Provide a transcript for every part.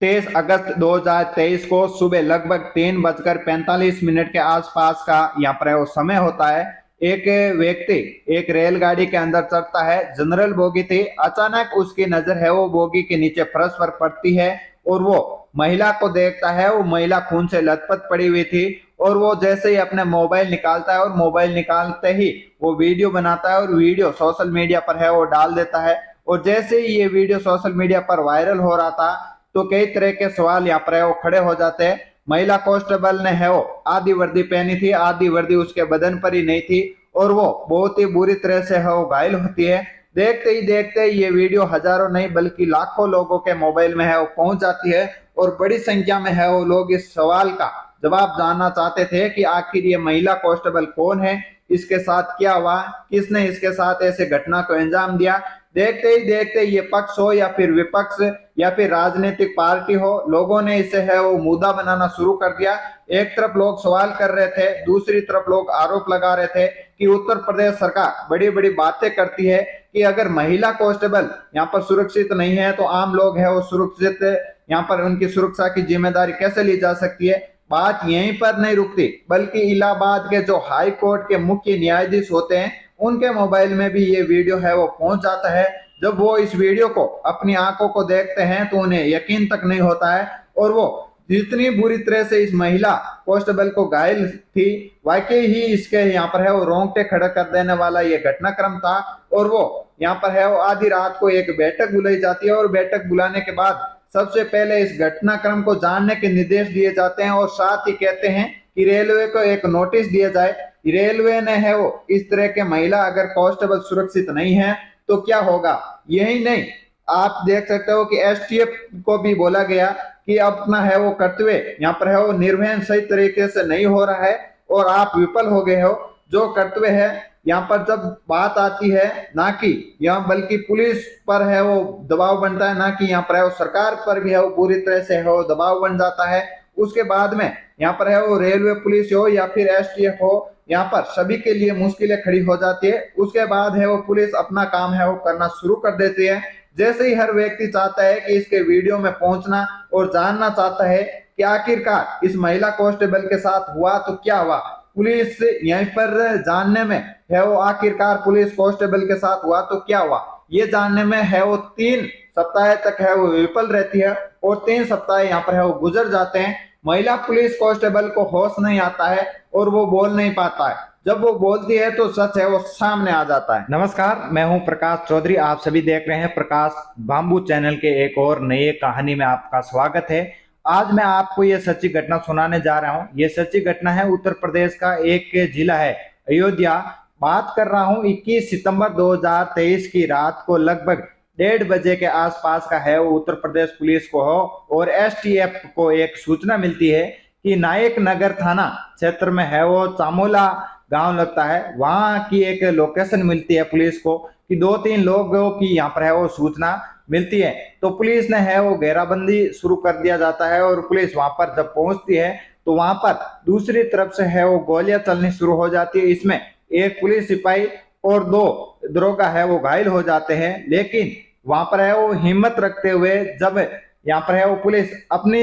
23 अगस्त 2023 को सुबह लगभग 3:45 के आसपास का यहाँ पर है वो समय होता है। एक व्यक्ति एक रेलगाड़ी के अंदर चढ़ता है, जनरल बोगी थी। अचानक उसकी नजर है वो बोगी के नीचे फर्श पर पड़ती है और वो महिला को देखता है। वो महिला खून से लथपथ पड़ी हुई थी और वो जैसे ही अपने मोबाइल निकालता है और मोबाइल निकालते ही वो वीडियो बनाता है और वीडियो सोशल मीडिया पर है वो डाल देता है। और जैसे ही ये वीडियो सोशल मीडिया पर वायरल हो रहा था तो कई तरह के सवाल यहाँ पर है वो खड़े हो जाते हैं। महिला कांस्टेबल ने है वो आधी वर्दी पहनी थी, आधी वर्दी उसके बदन पर ही नहीं थी और वो बहुत ही बुरी तरह से है वो घायल होती है। देखते ही देखते ये वीडियो हजारों नहीं बल्कि लाखों लोगों के मोबाइल में है वो पहुंच जाती है और बड़ी संख्या में है वो लोग इस सवाल का जवाब जानना चाहते थे कि आखिर ये महिला कांस्टेबल कौन है, इसके साथ क्या हुआ, किसने इसके साथ ऐसे घटना को अंजाम दिया। देखते ही देखते ये पक्ष हो या फिर विपक्ष या फिर राजनीतिक पार्टी हो, लोगों ने इसे है वो मुद्दा बनाना शुरू कर दिया। एक तरफ लोग सवाल कर रहे थे, दूसरी तरफ लोग आरोप लगा रहे थे कि उत्तर प्रदेश सरकार बड़ी बड़ी बातें करती है कि अगर महिला कांस्टेबल यहाँ पर सुरक्षित नहीं है तो आम लोग है वो सुरक्षित यहाँ पर उनकी सुरक्षा की जिम्मेदारी कैसे ली जा सकती है। बात यहीं पर नहीं रुकती बल्कि इलाहाबाद के जो हाई कोर्ट के मुख्य न्यायाधीश होते हैं उनके मोबाइल में भी ये वीडियो है वो पहुंच जाता है। जब वो इस वीडियो को अपनी आंखों को देखते हैं तो उन्हें यकीन तक नहीं होता है और वो जितनी बुरी तरह से इस महिला कांस्टेबल को घायल थी, वाकई ही इसके यहाँ पर है वो रोंगटे खड़ा कर देने वाला ये घटनाक्रम था। और वो यहाँ पर है वो आधी रात को एक बैठक बुलाई जाती है और बैठक बुलाने के बाद सबसे पहले इस घटनाक्रम को जानने के निर्देश दिए जाते हैं और साथ ही कहते हैं कि रेलवे को एक नोटिस दिया जाए। रेलवे ने है वो इस तरह के महिला अगर कांस्टेबल सुरक्षित नहीं है तो क्या होगा। यही नहीं, आप देख सकते हो कि एसटीएफ को भी बोला गया कि अपना है वो कर्तव्य यहाँ पर है वो निर्वहन सही तरीके से नहीं हो रहा है और आप विफल हो गए हो। जो कर्तव्य है यहाँ पर जब बात आती है ना कि यहाँ बल्कि पुलिस पर है वो दबाव बनता है, ना कि यहाँ पर है वो सरकार पर भी है वो पूरी तरह से है वो दबाव बन जाता है। उसके बाद में यहाँ पर है वो रेलवे पुलिस हो या फिर एसटीएफ हो, यहाँ पर सभी के लिए मुश्किलें खड़ी हो जाती है। उसके बाद है वो पुलिस अपना काम है वो करना शुरू कर देती है। जैसे ही हर व्यक्ति चाहता है कि इसके वीडियो में पहुंचना और जानना चाहता है कि आखिरकार इस महिला कांस्टेबल के साथ हुआ तो क्या हुआ, पुलिस यहीं पर जानने में है वो आखिरकार पुलिस कांस्टेबल के साथ हुआ तो क्या हुआ, ये जानने में है वो 3 सप्ताह तक है वो विफल रहती है और 3 सप्ताह यहाँ पर है वो गुजर जाते हैं। महिला पुलिस कांस्टेबल को होश नहीं आता है और वो बोल नहीं पाता है। जब वो बोलती है तो सच है वो सामने आ जाता है। नमस्कार, मैं हूं प्रकाश चौधरी, आप सभी देख रहे हैं प्रकाश बाम्बू चैनल के एक और नई कहानी में आपका स्वागत है। आज मैं आपको ये सच्ची घटना सुनाने जा रहा हूँ। ये सच्ची घटना है उत्तर प्रदेश का एक जिला है अयोध्या। बात कर रहा हूँ 21 सितंबर 2023 की रात को लगभग 1:30 बजे के आसपास का है। वो उत्तर प्रदेश पुलिस को हो और एसटीएफ को एक सूचना मिलती है कि नायक नगर थाना क्षेत्र में है वो चामोला गांव लगता है, वहां की एक लोकेशन मिलती है पुलिस को कि 2-3 लोगों की यहाँ पर है वो सूचना मिलती है। तो पुलिस ने है वो घेराबंदी शुरू कर दिया जाता है और पुलिस वहां पर जब पहुंचती है तो वहां पर दूसरी तरफ से है वो गोलियां चलनी शुरू हो जाती है। इसमें एक पुलिस सिपाही और 2 दरोगा है वो घायल हो जाते हैं। लेकिन वहां पर है वो हिम्मत रखते हुए जब यहाँ पर है वो पुलिस अपनी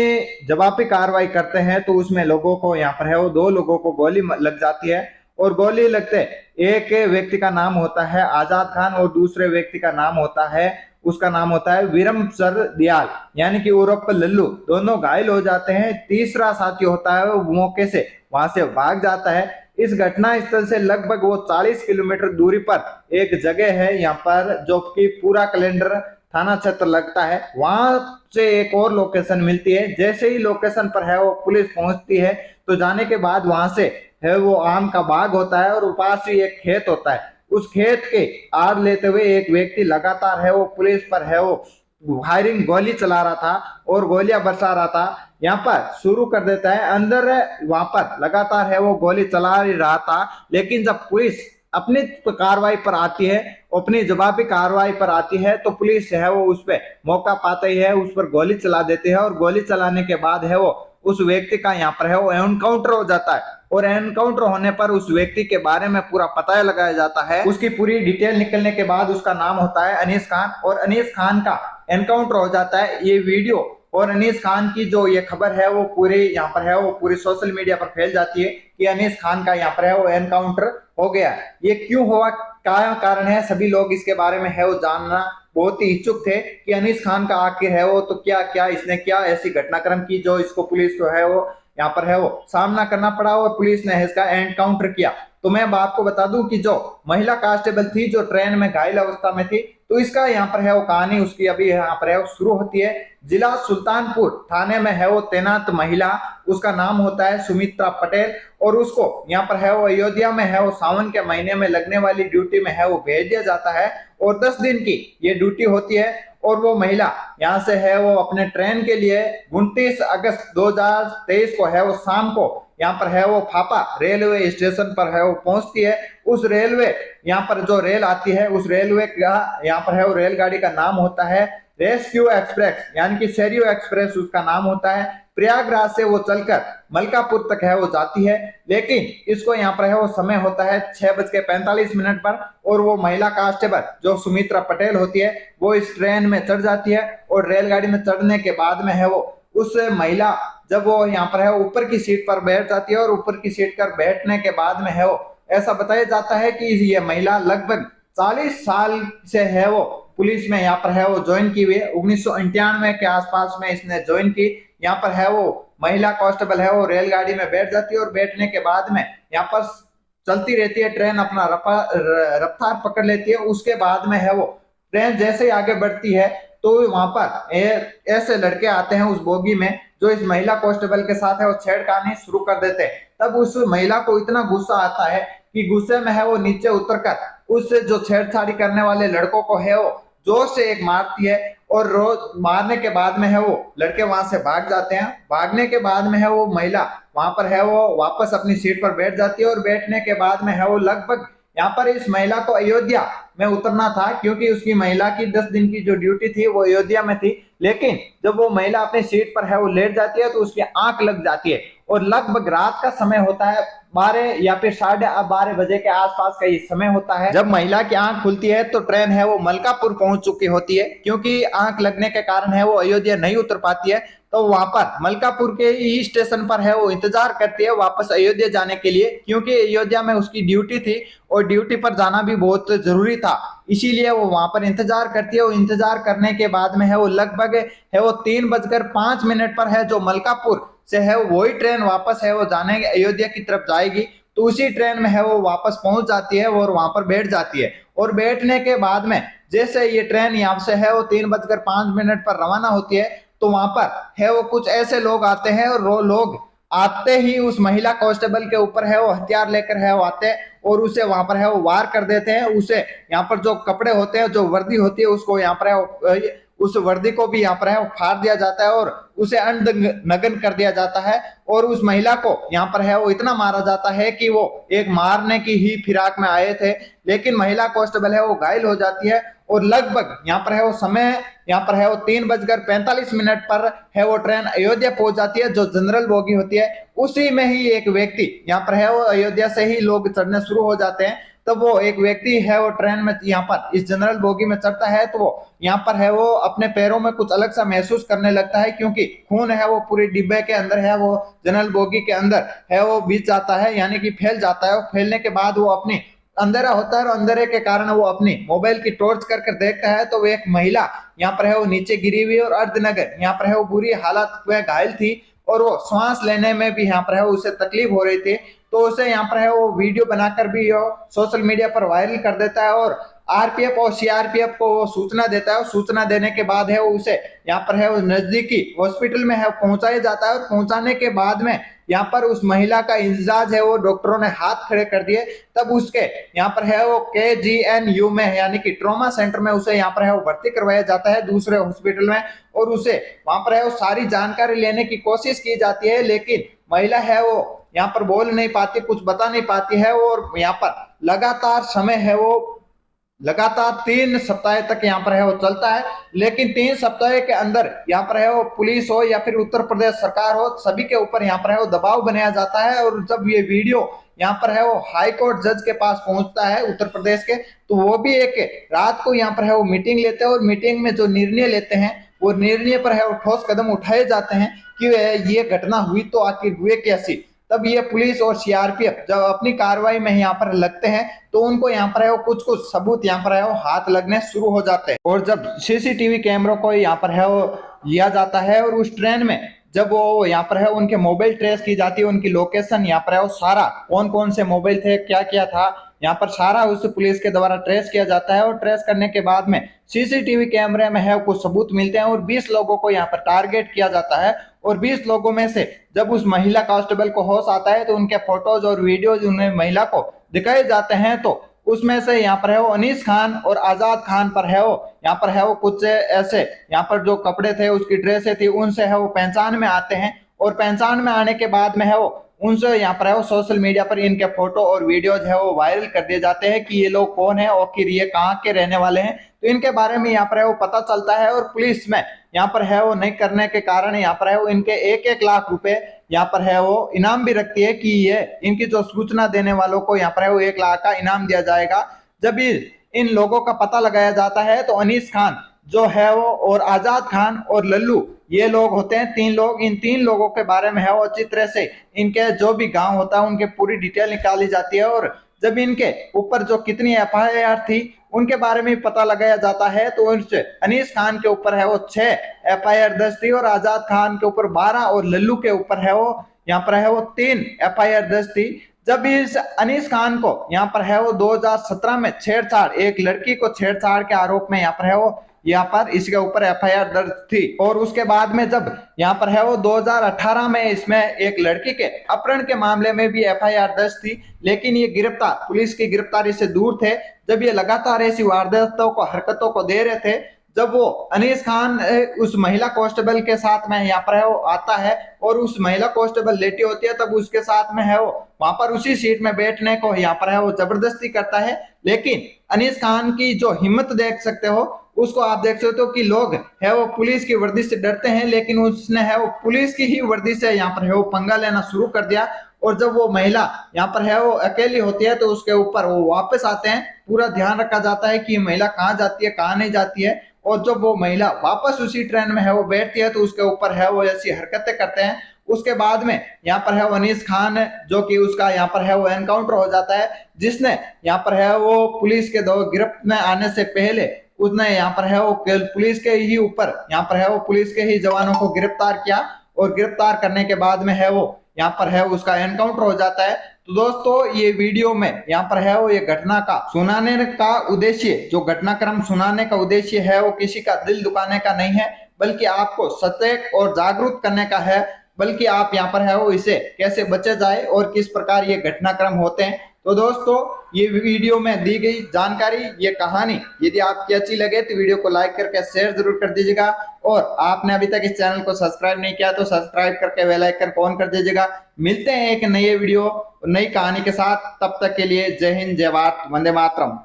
जवाबी कार्रवाई करते हैं तो उसमें लोगों को यहाँ पर है वो 2 लोगों को गोली लग जाती है। और गोली लगते एक व्यक्ति का नाम होता है आजाद खान और दूसरे व्यक्ति का नाम होता है, उसका नाम होता है विरमसर दयाल यानी कि उर्फ लल्लू। दोनों घायल हो जाते हैं। तीसरा साथी होता है वो मौके से वहां से भाग जाता है। इस घटना स्थल से लगभग वो 40 किलोमीटर दूरी पर एक जगह है यहाँ पर जो कि पूरा कैलेंडर थाना क्षेत्र लगता है, वहां से एक और लोकेशन मिलती है। जैसे ही लोकेशन पर है वो पुलिस पहुंचती है तो जाने के बाद वहां से है वो आम का बाग होता है और पास ही एक खेत होता है। उस खेत के आड़ लेते हुए एक व्यक्ति लगातार है वो पुलिस पर है वो फायरिंग गोली चला रहा था और गोलियां बरसा रहा था। यहाँ पर शुरू कर देता है अंदर, वहां पर लगातार है वो गोली चला ही रहा था। लेकिन जब पुलिस अपनी कार्रवाई पर आती है, अपनी जवाबी कार्रवाई पर आती है तो पुलिस है वो उस पर मौका पाते ही है उस पर गोली चला देती है और गोली चलाने के बाद है वो उस व्यक्ति का यहाँ पर है वो एनकाउंटर हो जाता है। और एनकाउंटर होने पर उस व्यक्ति के बारे में पूरा पता लगाया जाता है। उसकी पूरी डिटेल निकलने के बाद उसका नाम होता है अनीस खान और अनीस खान का एनकाउंटर हो जाता है। ये वीडियो और अनीस खान की जो ये खबर है वो पूरी यहाँ पर है वो पूरी सोशल मीडिया पर फैल जाती है कि अनीस खान का यहाँ पर है वो एनकाउंटर हो गया। ये क्यों हुआ, क्या कारण है, सभी लोग इसके बारे में है वो जानना बहुत ही इच्छुक थे कि अनीस खान का आखिर है वो तो क्या क्या इसने क्या ऐसी घटनाक्रम की जो इसको पुलिस को है वो यहाँ पर है वो सामना करना पड़ा और पुलिस ने इसका एनकाउंटर किया। तो मैं अब आपको बता दूं कि जो महिला कांस्टेबल थी जो ट्रेन में घायल अवस्था में थी, तो इसका यहाँ पर है वो कहानी उसकी अभी यहाँ पर है वो शुरू होती है। जिला सुल्तानपुर थाने में है वो तैनात महिला, उसका नाम होता है सुमित्रा पटेल, और उसको यहाँ पर है वो अयोध्या में है वो सावन के महीने में लगने वाली ड्यूटी में है वो भेज दिया जाता है और 10 दिन की ये ड्यूटी होती है। और वो महिला यहाँ से है वो अपने ट्रेन के लिए 29 अगस्त 2023 को है वो शाम को यहाँ पर है वो फापा रेलवे स्टेशन पर है वो पहुंचती है। उस रेलवे यहाँ पर जो रेल आती है उस रेलवे का यहाँ पर है वो रेलगाड़ी का नाम होता है रेस्क्यू एक्सप्रेस, यानी कि शेरियो एक्सप्रेस उसका नाम होता है। प्रयागराज से वो चलकर मलकापुर तक है वो जाती है, लेकिन इसको यहाँ पर है वो समय होता है 6:45 पर, और वो महिला कांस्टेबल जो सुमित्रा पटेल होती है वो इस ट्रेन में चढ़ जाती है। और रेलगाड़ी में चढ़ने के बाद में है वो उस महिला जब वो यहाँ पर है ऊपर की सीट पर बैठ जाती है, और ऊपर की सीट पर बैठने के बाद में है वो ऐसा बताया जाता है कि ये महिला लगभग 40 साल से है वो पुलिस में यहाँ पर है वो ज्वाइन की हुई है। 1998 के आसपास में इसने ज्वाइन की। यहाँ पर है वो महिला कांस्टेबल है वो रेलगाड़ी में बैठ जाती है और बैठने के बाद में यहाँ पर चलती रहती है ट्रेन, अपना रफ्तार पकड़ लेती है। उसके बाद में है वो ट्रेन जैसे ही आगे बढ़ती है तो वहां पर ऐसे लड़के आते हैं उस बोगी में जो इस महिला कांस्टेबल के साथ है वो छेड़खानी शुरू कर देते हैं। तब उस महिला को इतना गुस्सा आता है कि गुस्से में है वो नीचे उतरकर उससे जो छेड़छाड़ी करने वाले लड़कों को है वो जोर से एक मारती है, और रोज मारने के बाद में है वो लड़के वहां से भाग जाते हैं। भागने के बाद में है वो महिला वहां पर है वो वापस अपनी सीट पर बैठ जाती है, और बैठने के बाद में है वो लगभग यहाँ पर इस महिला को अयोध्या में उतरना था क्योंकि उसकी महिला की 10 दिन की जो ड्यूटी थी वो अयोध्या में थी। लेकिन जब वो महिला अपनी सीट पर है वो लेट जाती है तो उसकी आंख लग जाती है, और लगभग रात का समय होता है 12 या फिर 12:30 बजे के आसपास का ये समय होता है। जब महिला की आंख खुलती है तो ट्रेन है वो मलकापुर पहुंच चुकी होती है, क्योंकि आंख लगने के कारण है वो अयोध्या नहीं उतर पाती है। तो वहां पर मलकापुर के ही स्टेशन पर है वो इंतजार करती है वापस अयोध्या जाने के लिए, क्योंकि अयोध्या में उसकी ड्यूटी थी और ड्यूटी पर जाना भी बहुत जरूरी था, इसीलिए वो वहां पर इंतजार करती है। वो इंतजार करने के बाद में है वो लगभग है वो 3:05 पर है जो मलकापुर से है वही ट्रेन वापस है वो जाने अयोध्या की तरफ जाएगी। तो उसी ट्रेन में है वो वापस पहुंच जाती है और वहां पर बैठ जाती है। और बैठने के बाद में जैसे ये ट्रेन यहाँ से है वो 3:05 पर रवाना होती है, तो वहां पर है वो कुछ ऐसे लोग आते हैं, और वो लोग आते ही उस महिला कांस्टेबल के ऊपर है वो हथियार लेकर है वो आते हैं और उसे वहां पर है वो वार कर देते हैं। उसे यहाँ पर जो कपड़े होते हैं, जो वर्दी होती है, उसको यहाँ पर है वो उस वर्दी को भी यहाँ पर है वो फाड़ दिया जाता है और उसे अंध नग्न कर दिया जाता है। और उस महिला को यहाँ पर है वो इतना मारा जाता है कि वो एक मारने की ही फिराक में आए थे, लेकिन महिला कांस्टेबल है वो घायल हो जाती है। और लगभग यहाँ पर है वो समय यहाँ पर है वो 3:45 पर है वो ट्रेन अयोध्या पहुंच जाती है जो जनरल बोगी होती है। उसी में ही एक व्यक्ति यहाँ पर है वो अयोध्या से ही लोग चढ़ने शुरू हो जाते हैं। तब वो एक व्यक्ति है वो ट्रेन में यहाँ पर इस जनरल बोगी में चढ़ता है, तो वो यहाँ पर है वो अपने पैरों में कुछ अलग सा महसूस करने लगता है, क्योंकि खून है वो पूरी डिब्बे के अंदर है वो जनरल बोगी के अंदर है वो बीच जाता है, यानी कि फैल जाता है। फैलने के बाद वो अपनी अंधेरा होता है और अंधेरे के कारण वो अपनी मोबाइल की टॉर्च कर देखता है तो वो एक महिला यहाँ पर है वो नीचे गिरी हुई और अर्धनग्न यहाँ पर है वो बुरी हालत में घायल थी, और वो सांस लेने में भी यहाँ पर है उसे तकलीफ हो रही थी। तो उसे यहाँ पर है वो वीडियो बनाकर भी वो सोशल मीडिया पर वायरल कर देता है और आरपीएफ और सीआरपीएफ को वो सूचना देता है। और सूचना देने के बाद है वो उसे यहाँ पर है वो नजदीकी हॉस्पिटल में है पहुंचाया जाता है। और पहुंचाने के बाद में यहाँ पर उस महिला का इंजाज है वो डॉक्टरों ने हाथ खड़े कर दिए। तब उसके यहाँ पर है वो KGNU में यानी कि ट्रॉमा सेंटर में उसे यहाँ पर है वो भर्ती करवाया जाता है दूसरे हॉस्पिटल में, और उसे वहां पर है वो सारी जानकारी लेने की कोशिश की जाती है, लेकिन महिला है वो यहाँ पर बोल नहीं पाती, कुछ बता नहीं पाती है। और यहाँ पर लगातार समय है वो लगातार 3 सप्ताह तक यहाँ पर है वो चलता है, लेकिन 3 सप्ताह के अंदर यहाँ पर है वो पुलिस हो या फिर उत्तर प्रदेश सरकार हो, सभी के ऊपर यहाँ पर है वो दबाव बनाया जाता है। और जब ये वीडियो यहाँ पर है वो हाई कोर्ट जज के पास पहुंचता है उत्तर प्रदेश के, तो वो भी एक रात को यहाँ पर है वो मीटिंग लेते हैं और मीटिंग में जो निर्णय लेते हैं और निर्णय पर है वो ठोस कदम उठाए जाते हैं कि ये घटना हुई तो आखिर हुए कैसी। तब ये पुलिस और सीआरपीएफ जब अपनी कार्रवाई में यहाँ पर लगते हैं तो उनको यहाँ पर है वो कुछ कुछ सबूत यहाँ पर है वो हाथ लगने शुरू हो जाते हैं। और जब सीसीटीवी कैमरों को यहाँ पर है वो लिया जाता है और उस ट्रेन में जब वो यहाँ पर है उनके मोबाइल ट्रेस की जाती है, उनकी लोकेशन यहाँ पर है वो सारा कौन कौन से मोबाइल थे, क्या क्या था, यहाँ पर सारा उस पुलिस के द्वारा ट्रेस किया जाता है। और ट्रेस करने के बाद में सीसीटीवी कैमरे में है कुछ सबूत मिलते हैं और 20 लोगों को यहाँ पर टारगेट किया जाता है। और 20 लोगों में से जब उस महिला कांस्टेबल को होश आता है तो उनके फोटोज और वीडियोज उन्हें महिला को दिखाए जाते हैं। तो उसमें से यहाँ पर है वो अनीस खान और आजाद खान पर है वो यहाँ पर है वो कुछ ऐसे यहाँ पर जो कपड़े थे, उसकी ड्रेसें थी, उनसे है वो पहचान में आते हैं। और पहचान में आने के बाद में है वो उनसे यहाँ पर है वो सोशल मीडिया पर इनके फोटो और वीडियोज है वो वायरल कर दिए जाते हैं कि ये लोग कौन है और फिर ये कहाँ के रहने वाले हैं। तो इनके बारे में यहाँ पर है वो पता चलता है और पुलिस में यहाँ पर है वो नहीं करने के कारण यहाँ पर है वो इनके 1-1 लाख रुपए यहाँ पर है वो इनाम भी रखती है कि ये इनकी जो सूचना देने वालों को यहाँ पर है वो 1 लाख का इनाम दिया जाएगा। जब इन लोगों का पता लगाया जाता है तो अनीस खान जो है वो और आजाद खान और लल्लू ये लोग होते हैं 3 लोग। इन 3 लोगों के बारे में है वो अच्छी तरह से इनके जो भी गांव होता है उनके पूरी डिटेल निकाली जाती है। और जब इनके ऊपर जो कितनी एफआईआर थी उनके बारे में पता लगाया जाता है तो अनीस खान के ऊपर है वो 6 एफआईआर दर्ज थी और आजाद खान के ऊपर 12 और लल्लू के ऊपर है वो यहाँ पर है वो 3 एफआईआर दर्ज थी। जब इस अनीस खान को यहाँ पर है वो 2017 में छेड़छाड़, एक लड़की को छेड़छाड़ के आरोप में यहाँ पर है वो यहाँ पर इसके ऊपर एफआईआर दर्ज थी। और उसके बाद में जब यहाँ पर है वो 2018 में इसमें एक लड़की के अपहरण के मामले में भी एफआईआर दर्ज थी, लेकिन ये गिरफ्तार पुलिस की गिरफ्तारी से दूर थे। जब ये लगातार ऐसी वारदातों को हरकतों को दे रहे थे, जब वो अनीस खान उस महिला कांस्टेबल के साथ में यहाँ पर है वो आता है और उस महिला कांस्टेबल लेटी होती है, तब उसके साथ में है वो वहां पर उसी सीट में बैठने को यहाँ पर है वो जबरदस्ती करता है। लेकिन अनीस खान की जो हिम्मत देख सकते हो उसको आप देख सकते हो कि लोग है वो पुलिस की वर्दी से डरते हैं, लेकिन उसने है वो पुलिस की ही वर्दी से यहाँ पर है वो पंगा लेना शुरू कर दिया। और जब वो महिला यहाँ पर है वो अकेली होती है तो उसके ऊपर वो वापस आते हैं, पूरा ध्यान रखा जाता है कि ये महिला कहाँ जाती है कहाँ नहीं जाती है। और जब वो महिला वापस उसी ट्रेन में है वो बैठती है तो उसके ऊपर है वो ऐसी हरकतें करते हैं। उसके बाद में यहाँ पर है वो अनीस खान जो कि उसका यहाँ पर है वो एनकाउंटर हो जाता है, जिसने यहाँ पर है वो पुलिस के दो गिरफ्त में आने से पहले उसने यहाँ पर है वो पुलिस के ही ऊपर यहाँ पर है वो पुलिस के ही जवानों को गिरफ्तार किया और गिरफ्तार करने के बाद में है वो यहाँ पर है उसका एनकाउंटर हो जाता है। तो दोस्तों ये वीडियो में यहाँ पर है वो ये घटना का सुनाने का उद्देश्य, जो घटनाक्रम सुनाने का उद्देश्य है वो किसी का दिल दुखाने का नहीं है, बल्कि आपको सचेत और जागरूक करने का है, बल्कि आप यहाँ पर है वो इसे कैसे बचे जाए और किस प्रकार ये घटनाक्रम होते हैं। तो दोस्तों ये वीडियो में दी गई जानकारी, ये कहानी यदि आपकी अच्छी लगे तो वीडियो को लाइक करके शेयर जरूर कर दीजिएगा। और आपने अभी तक इस चैनल को सब्सक्राइब नहीं किया तो सब्सक्राइब करके बेल आइकन ऑन कर दीजिएगा। मिलते हैं एक नए वीडियो नई कहानी के साथ, तब तक के लिए जय हिंद, जय भारत, वंदे मातरम।